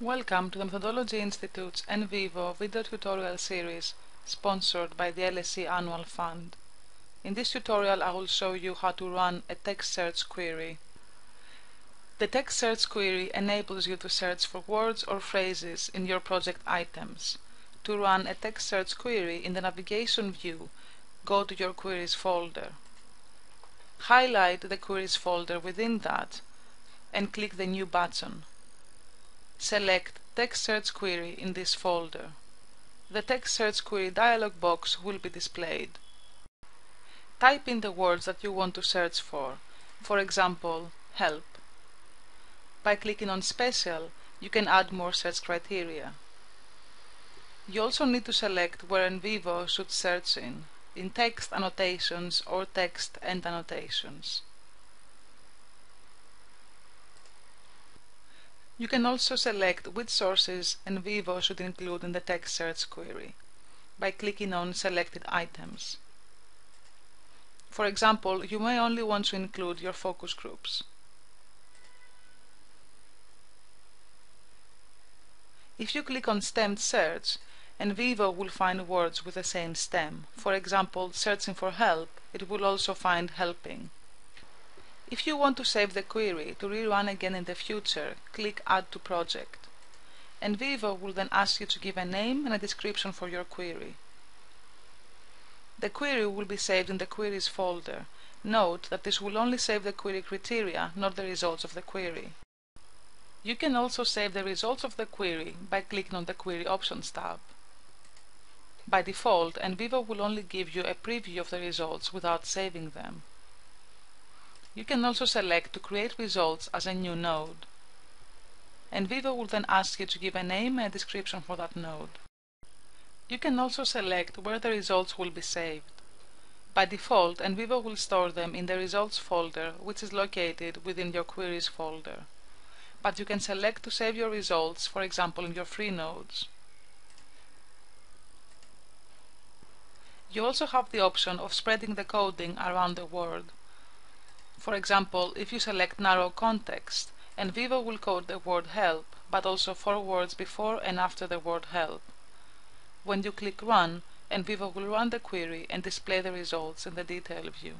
Welcome to the Methodology Institute's NVivo video tutorial series sponsored by the LSE Annual Fund. In this tutorial I will show you how to run a text search query. The text search query enables you to search for words or phrases in your project items. To run a text search query in the navigation view, go to your queries folder. Highlight the queries folder within that and click the New button. Select Text Search Query in this folder. The Text Search Query dialog box will be displayed. Type in the words that you want to search for example, help. By clicking on Special, you can add more search criteria. You also need to select where NVivo should search in text annotations or text and annotations. You can also select which sources NVivo should include in the text search query by clicking on Selected Items. For example, you may only want to include your focus groups. If you click on Stemmed Search, NVivo will find words with the same stem. For example, searching for help, it will also find helping. If you want to save the query to rerun again in the future, click Add to Project. NVivo will then ask you to give a name and a description for your query. The query will be saved in the Queries folder. Note that this will only save the query criteria, not the results of the query. You can also save the results of the query by clicking on the Query Options tab. By default, NVivo will only give you a preview of the results without saving them. You can also select to create results as a new node. NVivo will then ask you to give a name and a description for that node. You can also select where the results will be saved. By default, NVivo will store them in the Results folder, which is located within your Queries folder. But you can select to save your results, for example, in your free nodes. You also have the option of spreading the coding around the word. For example, if you select Narrow Context, NVivo will code the word help, but also 4 words before and after the word help. When you click Run, NVivo will run the query and display the results in the detail view.